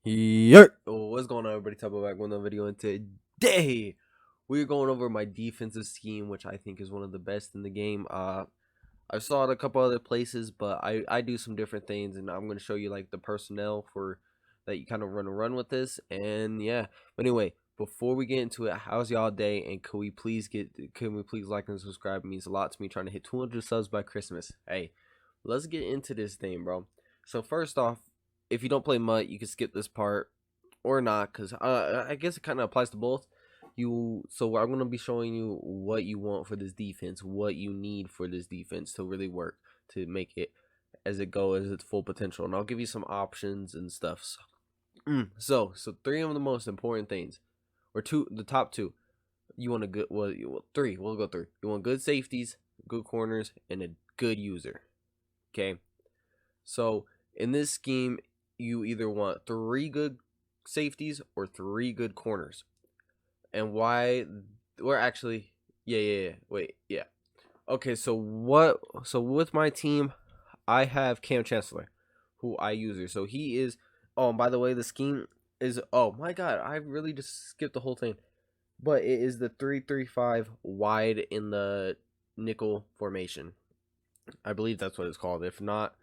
Yeah. What's going on, everybody? Talk back with another video, and today we're going over my defensive scheme, which I think is one of the best in the game. I saw it a couple other places, but I do some different things, and I'm gonna show you like the personnel for that you kind of run with this, and yeah. But anyway, before we get into it, how's y'all day? And can we please like and subscribe? It means a lot to me. Trying to hit 200 subs by Christmas. Hey, let's get into this thing, bro. So first off, if you don't play MUT, you can skip this part or not, because I guess it kind of applies to both. So I'm gonna be showing you what you want for this defense, what you need for this defense to really work to make it as it go as its full potential, and I'll give you some options and stuff. So three of the most important things, or two, the top two. You want a good, well, three. We'll go three. You want good safeties, good corners, and a good user. Okay. So in this scheme, you either want three good safeties or three good corners. And why? Or actually, yeah. Wait, yeah. Okay, so what? So with my team, I have Cam Chancellor, who I use her. So he is. Oh, and by the way, the scheme is. Oh my God, I really just skipped the whole thing. But it is the 3-3-5 wide in the nickel formation. I believe that's what it's called. If not,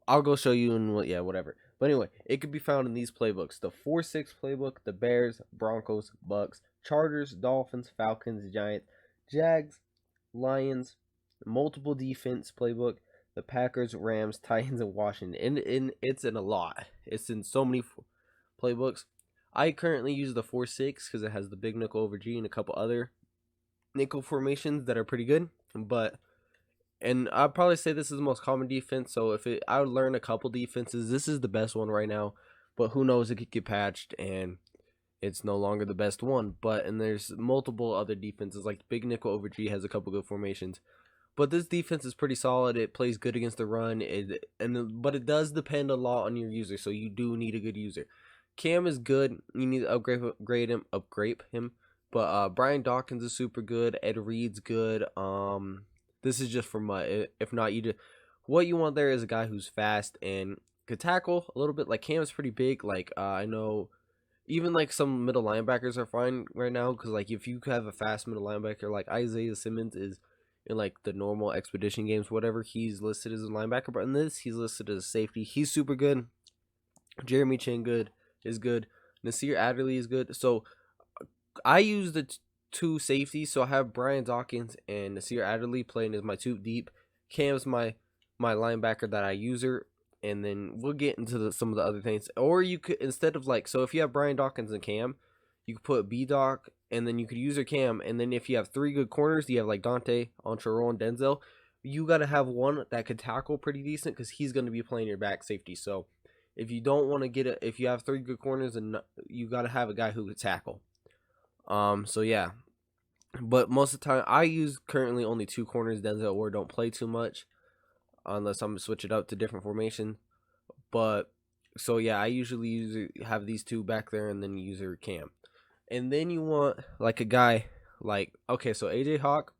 I'll go show you in what, yeah, whatever. But anyway, it could be found in these playbooks: the 4-6 playbook, the Bears, Broncos, Bucks, Chargers, Dolphins, Falcons, Giants, Jags, Lions, multiple defense playbook, the Packers, Rams, Titans, and Washington. And it's in a lot. It's in so many playbooks. I currently use the 4-6 because it has the big nickel over G and a couple other nickel formations that are pretty good. But and I'd probably say this is the most common defense. So I would learn a couple defenses, this is the best one right now. But who knows? It could get patched and it's no longer the best one. And there's multiple other defenses like Big Nickel over G has a couple good formations. But this defense is pretty solid. It plays good against the run. But it does depend a lot on your user. So you do need a good user. Cam is good. You need to upgrade him. But Brian Dawkins is super good. Ed Reed's good. This is just for my. If not, what you want there is a guy who's fast and could tackle a little bit. Like Cam is pretty big. Like I know, even like some middle linebackers are fine right now because like if you have a fast middle linebacker like Isaiah Simmons is in like the normal expedition games, whatever, he's listed as a linebacker. But in this, he's listed as a safety. He's super good. Jeremy Chin is good. Nasir Adderley is good. So I use the two safeties. So I have Brian Dawkins and Nasir Adderley playing as my two deep. Cam's my linebacker that I use her. And then we'll get into some of the other things. Or you could, instead of like, so if you have Brian Dawkins and Cam, you could put B Doc and then you could use your Cam. And then if you have three good corners, you have like Dante, Ontraro, and Denzel. You got to have one that could tackle pretty decent because he's going to be playing your back safety. So if you don't want to if you have three good corners, and you got to have a guy who could tackle. So yeah, but most of the time I use currently only two corners, Denzel, or don't play too much unless I'm gonna switch it up to different formation. But so yeah, I usually have these two back there, and then use your Cam, and then you want like a guy like, okay, so AJ Hawk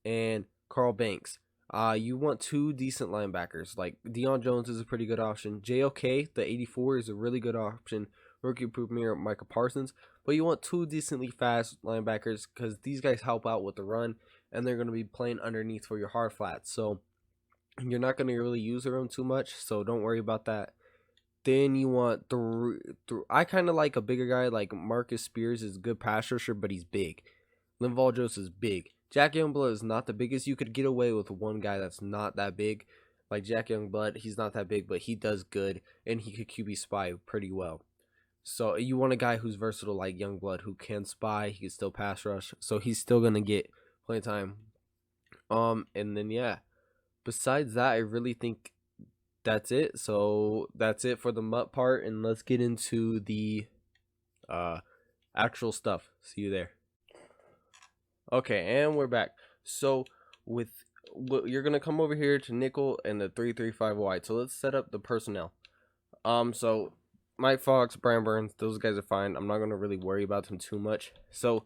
and Carl Banks. You want two decent linebackers. Like Deion Jones is a pretty good option. JOK, the 84, is a really good option. Rookie premier Micah Parsons. But you want two decently fast linebackers because these guys help out with the run, and they're going to be playing underneath for your hard flats. So you're not going to really use them too much. So don't worry about that. Then you want I kind of like a bigger guy like Marcus Spears is a good pass rusher, but he's big. Linval Jones is big. Jack Youngblood is not the biggest. You could get away with one guy that's not that big. Like Jack Youngblood, he's not that big, but he does good, and he could QB spy pretty well. So you want a guy who's versatile like Youngblood, who can spy, he can still pass rush, so he's still gonna get playing time. And then yeah, besides that, I really think that's it. So that's it for the MUT part, and let's get into the actual stuff. See you there. Okay, and we're back. So with you're gonna come over here to nickel and the 3-3-5 wide. So let's set up the personnel. So Mike Fox, Brian Burns, those guys are fine. I'm not gonna really worry about them too much. So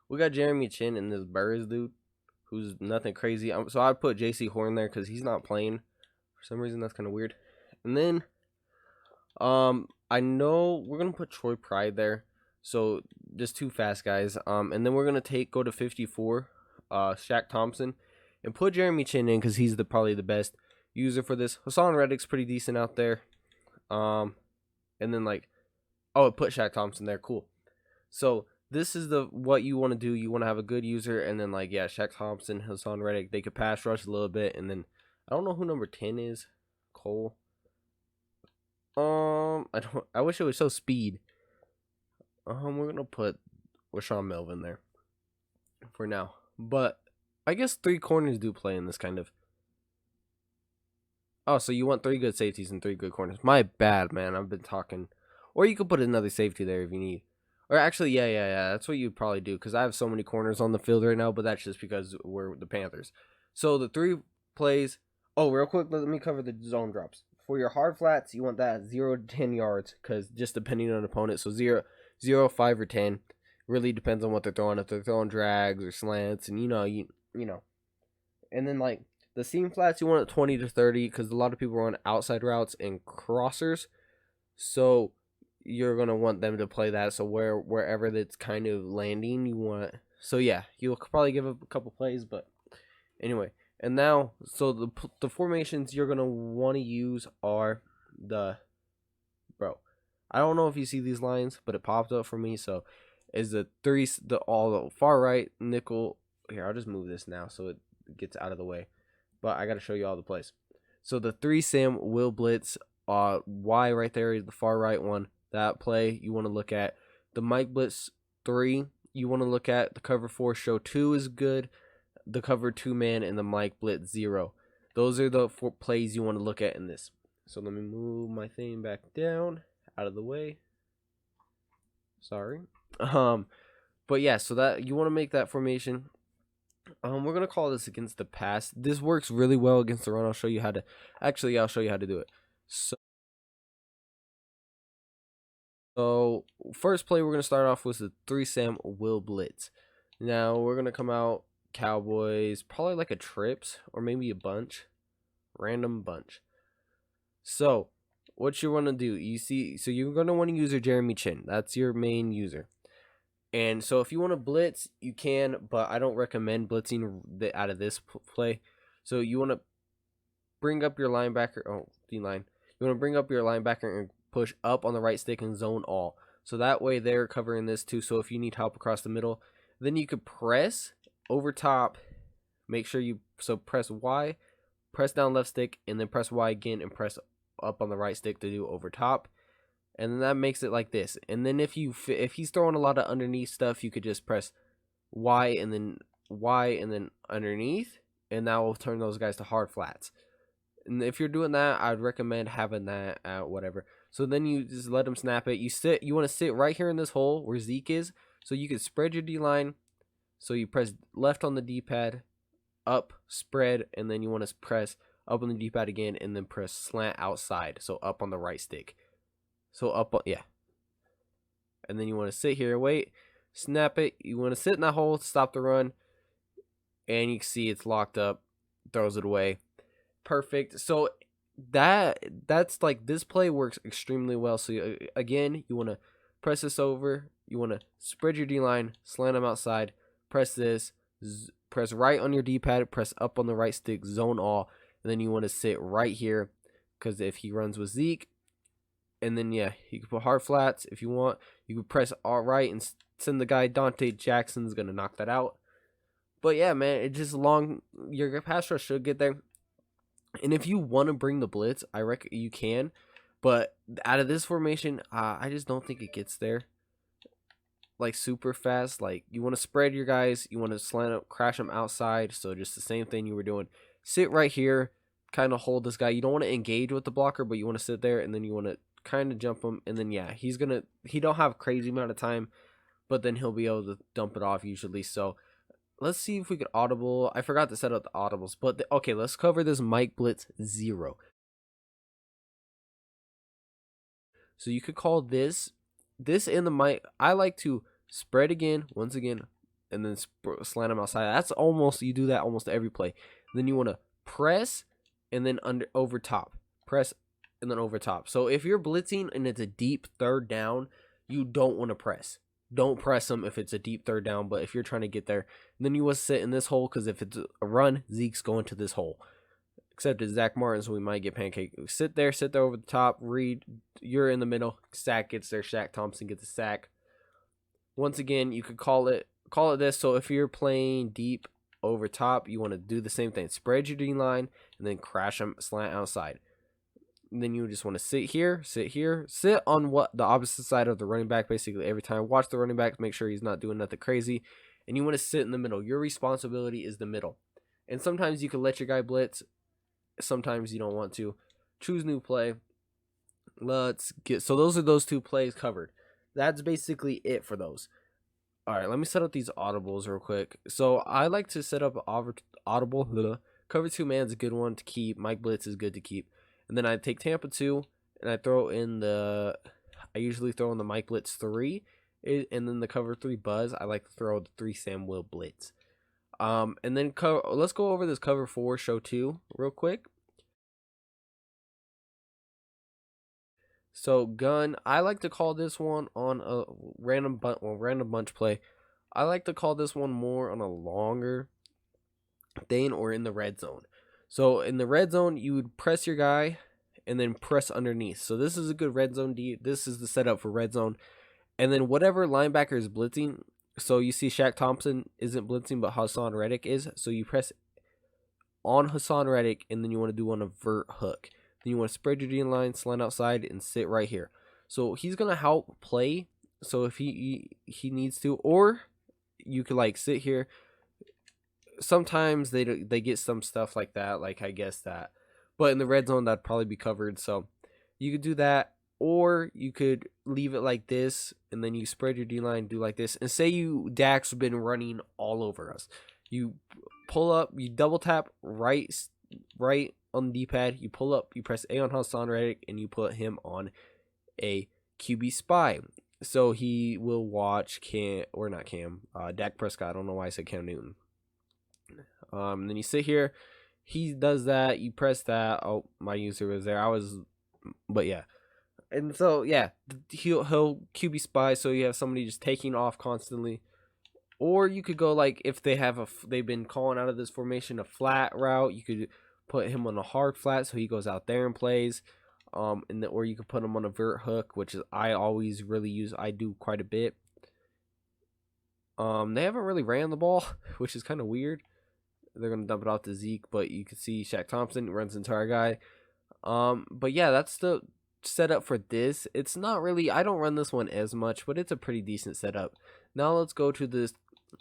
we got Jeremy Chin and this Burrs dude, who's nothing crazy. So I put J.C. Horn there because he's not playing for some reason. That's kind of weird. And then I know we're gonna put Troy Pride there, so just two fast guys. And then we're gonna go to 54, Shaq Thompson, and put Jeremy Chin in because he's probably the best user for this. Hassan Reddick's pretty decent out there. And then put Shaq Thompson there. Cool. So this is what you want to do. You want to have a good user, and then Shaq Thompson, Hassan Reddick, they could pass rush a little bit, and then I don't know who number 10 is. Cole. I wish it would show speed. We're gonna put Rashawn Melvin there for now, but I guess 3 corners do play in this kind of. Oh, so you want 3 good safeties and 3 good corners? My bad, man. I've been talking. Or you could put another safety there if you need. Or actually, yeah. That's what you'd probably do because I have so many corners on the field right now, but that's just because we're the Panthers. So the 3 plays. Oh, real quick, let me cover the zone drops. For your hard flats, you want that 0 to 10 yards because just depending on the opponent. So 0, 5, or 10. Really depends on what they're throwing. If they're throwing drags or slants, and you know. And then the seam flats, you want it 20 to 30 because a lot of people run outside routes and crossers. So you're gonna want them to play that. So wherever that's kind of landing, you want. So yeah, you'll probably give up a couple plays, but anyway. And now, so the formations you're gonna want to use are I don't know if you see these lines, but it popped up for me. So is the far right nickel. Here, I'll just move this now so it gets out of the way. But I got to show you all the plays. So the 3 Sam will blitz. Y right there is the far right one. That play you want to look at. The Mike Blitz 3 you want to look at. The cover 4 show 2 is good. The cover 2 man and the Mike Blitz 0. Those are the 4 plays you want to look at in this. So let me move my thing back down out of the way. Sorry. But yeah, so that you want to make that formation. We're gonna call this against the pass. This works really well against the run. I'll show you how to. Actually, I'll show you how to do it. So first play we're gonna start off with the 3 Sam will blitz. Now we're gonna come out Cowboys, probably like a trips or maybe a bunch, random bunch. So what you want to do, so you're gonna want to use your Jeremy Chin. That's your main user. And so if you want to blitz, you can, but I don't recommend blitzing out of this play. So you want to bring up your linebacker. Oh, D-line. You want to bring up your linebacker and push up on the right stick and zone all. So that way they're covering this too. So if you need help across the middle, then you could press over top. Make sure press Y, press down left stick, and then press Y again and press up on the right stick to do over top. And then that makes it like this. And then if he's throwing a lot of underneath stuff, you could just press Y and then underneath, and that will turn those guys to hard flats. And if you're doing that, I'd recommend having that at whatever. So then you just let him snap it. You want to sit right here in this hole where Zeke is, so you can spread your D line. So you press left on the D-pad, up, spread, and then you want to press up on the D-pad again, and then press slant outside. So up on the right stick. So yeah. And then you want to sit here, wait, snap it. You want to sit in that hole, stop the run, and you can see it's locked up, throws it away. Perfect. So that's this play works extremely well. So again, you want to press this over. You want to spread your D-line, slant them outside, press this, press right on your D-pad, press up on the right stick, zone all, and then you want to sit right here because if he runs with Zeke, and then, yeah, you can put hard flats if you want. You can press all right and send the guy Dante Jackson's going to knock that out. But, yeah, man, it's just your pass rush should get there. And if you want to bring the blitz, I reckon you can. But out of this formation, I just don't think it gets there. Super fast. You want to spread your guys. You want to slant up, crash them outside. So just the same thing you were doing. Sit right here. Kind of hold this guy. You don't want to engage with the blocker, but you want to sit there. And then you want to kind of jump him, and then he don't have a crazy amount of time, but then he'll be able to dump it off usually. So let's see if we could audible. I forgot to set up the audibles, but okay, let's cover this Mike Blitz 0. So you could call this in the Mike. I like to spread once again, and then slant him outside. That's you do that almost every play. Then you want to press and then over top, press and then over top. So if you're blitzing and it's a deep third down, you don't want to press. Don't press them if it's a deep third down, but if you're trying to get there, then you want to sit in this hole, because if it's a run, Zeke's going to this hole. Except it's Zach Martin, so we might get pancake. Sit there over the top, read, you're in the middle, sack gets there, Shaq Thompson gets a sack. Once again, you could call it this. So if you're playing deep over top, you want to do the same thing. Spread your D line and then crash them slant outside. And then you just want to sit here, sit on the opposite side of the running back basically every time. Watch the running back, make sure he's not doing nothing crazy. And you want to sit in the middle. Your responsibility is the middle. And sometimes you can let your guy blitz. Sometimes you don't want to. Choose new play. So those are those 2 plays covered. That's basically it for those. All right, let me set up these audibles real quick. So I like to set up audible. Cover 2 man is a good one to keep. Mike Blitz is good to keep. And then I take Tampa 2 and I usually throw in the Mike Blitz 3, and then the cover 3 buzz. I like to throw the 3 Sam Will Blitz. And then let's go over this cover 4 show 2 real quick. So gun, I like to call this one on a random bunch play. I like to call this one more on a longer thing or in the red zone. So in the red zone, you would press your guy and then press underneath. So this is a good red zone D. This is the setup for red zone. And then whatever linebacker is blitzing. So you see Shaq Thompson isn't blitzing, but Hassan Reddick is. So you press on Hassan Reddick, and then you want to do on a vert hook. Then you want to spread your D line, slant outside, and sit right here. So he's gonna help play. So if he needs to, or you could like sit here. Sometimes they get some stuff like that, like I guess that, but in the red zone that'd probably be covered. So you could do that, or you could leave it like this, and then you spread your D line, do like this, and say Dak's been running all over us. You pull up, you double tap right on the D-pad, you pull up, you press A on Hassan Reddick, and you put him on a QB spy. So he will watch Dak Prescott. I don't know why I said Cam Newton. Then you sit here, he does that, you press that. Oh, my user was there. But yeah. And so yeah, he'll QB spy, so you have somebody just taking off constantly. Or you could go like, if they've been calling out of this formation a flat route, you could put him on a hard flat so he goes out there and plays. Or you could put him on a vert hook, which is I always really use. I do quite a bit. They haven't really ran the ball, which is kind of weird. They're gonna dump it off to Zeke, but you can see Shaq Thompson runs into our guy. But yeah, that's the setup for this. It's not really, I don't run this one as much, but it's a pretty decent setup. Now let's go to this.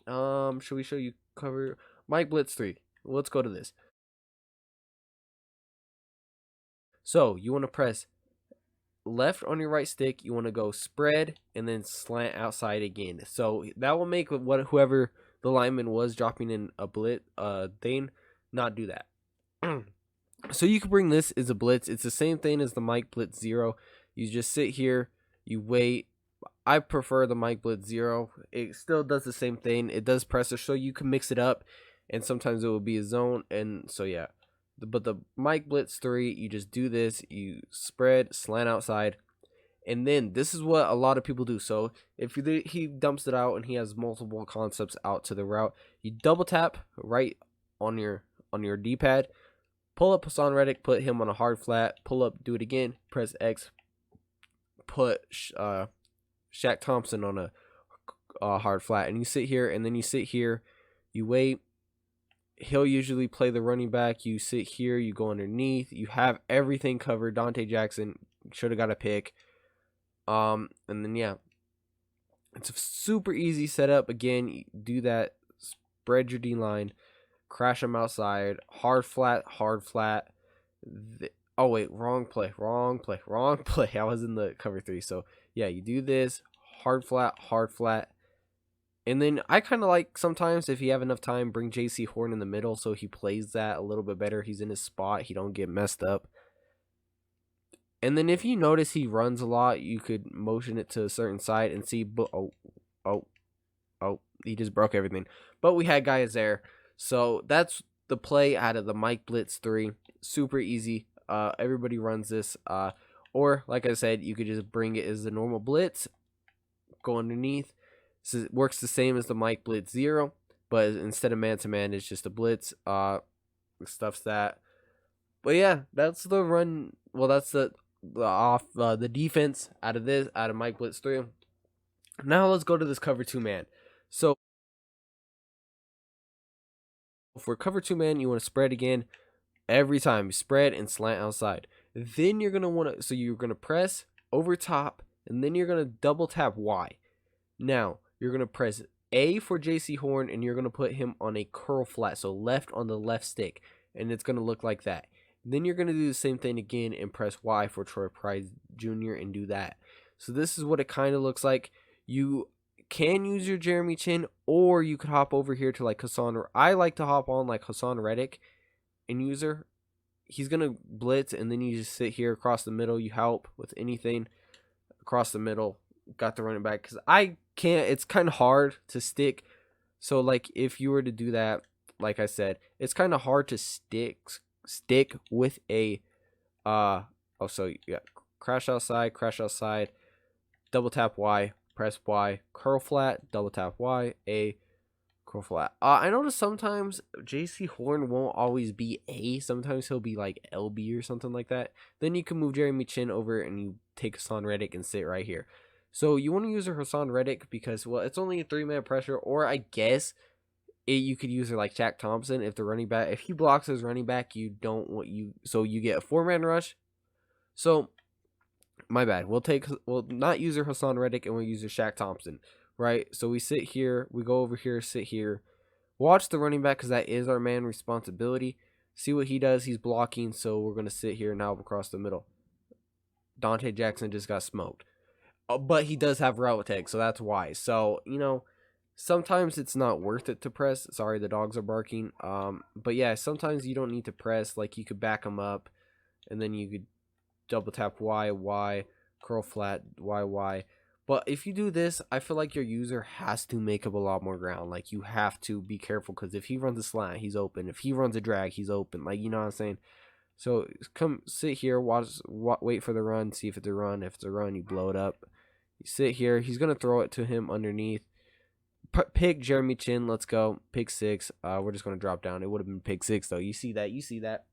Should we show you cover Mike Blitz 3? Let's go to this. So you want to press left on your right stick. You want to go spread and then slant outside again. So that will make whoever the lineman was dropping in a blitz thing not do that. So you can bring this as a blitz. It's the same thing as the Mike Blitz 0. You just sit here, you wait. I prefer the Mike Blitz 0. It still does the same thing. It does pressure, so you can mix it up, and sometimes it will be a zone. And so yeah, but the Mike Blitz 3, you just do this. You spread, slant outside, and then this is what a lot of people do. So if he dumps it out and he has multiple concepts out to the route, you double tap right on your D-pad, pull up Hassan Reddick, put him on a hard flat, pull up, do it again, press X, put Shaq Thompson on a hard flat, and you sit here, and then you sit here, you wait. He'll usually play the running back. You sit here, you go underneath, you have everything covered. Dante Jackson should have got a pick. And then yeah, it's a super easy setup. Again, you do that, spread your D line, crash them outside, hard flat. Oh wait, wrong play. I was in the cover 3. So yeah, you do this, hard flat. And then I kind of like, sometimes if you have enough time, bring JC Horn in the middle so he plays that a little bit better. He's in his spot. He don't get messed up. And then if you notice he runs a lot, you could motion it to a certain side and see. Oh, he just broke everything. But we had guys there. So that's the play out of the Mike Blitz 3. Super easy. Everybody runs this. Or like I said, you could just bring it as the normal blitz, go underneath. So it works the same as the Mike Blitz 0, but instead of man to man, it's just a blitz. Stuffs that. But yeah, that's the run. Well, that's the defense out of Mike Blitz 3. Now let's go to this cover 2 man. So for cover 2 man, you want to spread again. Every time you spread and slant outside. Then you're gonna want to, so you're gonna press over top, and then you're gonna double tap Y. Now you're gonna press A for JC Horn, and you're gonna put him on a curl flat, so left on the left stick, and it's gonna look like that. Then you're gonna do the same thing again and press Y for Troy Price Jr. and do that. So this is what it kind of looks like. You can use your Jeremy Chin, or you could hop over here to like Hassan. I like to hop on like Hassan Reddick and user. He's gonna blitz, and then you just sit here across the middle. You help with anything across the middle. Got the running back, because I can't. It's kind of hard to stick. So like if you were to do that, like I said, it's kind of hard to stick with a so yeah, crash outside, double tap Y, press Y, curl flat, double tap Y, A, curl flat. I noticed sometimes JC Horn won't always be A. Sometimes he'll be like LB or something like that. Then you can move Jeremy Chin over and you take Hassan Reddick and sit right here. So you want to use a Hassan Reddick because, well, it's only a 3-man pressure, or I guess you could use her like Jack Thompson if the running back, if he blocks his running back, you don't want you, so you get a 4-man rush. So my bad. We'll not use her Hassan Reddick, and we'll use her Shaq Thompson, right? So we sit here, we go over here, sit here, watch the running back, because that is our man responsibility. See what he does. He's blocking, so we're gonna sit here now across the middle. Dante Jackson just got smoked, but he does have route tag, so that's why. So sometimes it's not worth it to press. Sorry, the dogs are barking. But yeah, sometimes you don't need to press. Like you could back them up, and then you could double tap Y, curl flat, Y. But if you do this, I feel like your user has to make up a lot more ground. Like you have to be careful, because if he runs a slant, he's open. If he runs a drag, he's open. Like, you know what I'm saying? So come sit here, wait for the run, see if it's a run. If it's a run, you blow it up. You sit here. He's gonna throw it to him underneath. Pick Jeremy Chin. Let's go. Pick 6. We're just gonna drop down. It would have been pick 6 though. You see that.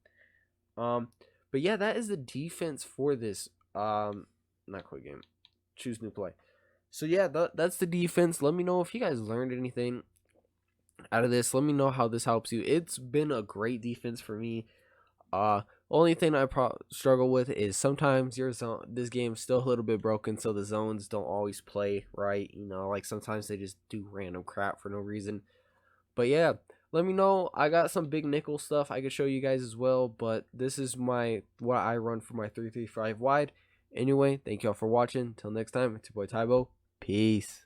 But yeah, that is the defense for this not quick game. Choose new play. So yeah, that's the defense. Let me know if you guys learned anything out of this. Let me know how this helps you. It's been a great defense for me. Only thing I struggle with is sometimes your zone. This game's still a little bit broken, so the zones don't always play right. Like sometimes they just do random crap for no reason. But yeah, let me know. I got some big nickel stuff I could show you guys as well. But this is what I run for my 3-3-5 wide. Anyway, thank y'all for watching. Till next time, it's your boy Tybo. Peace.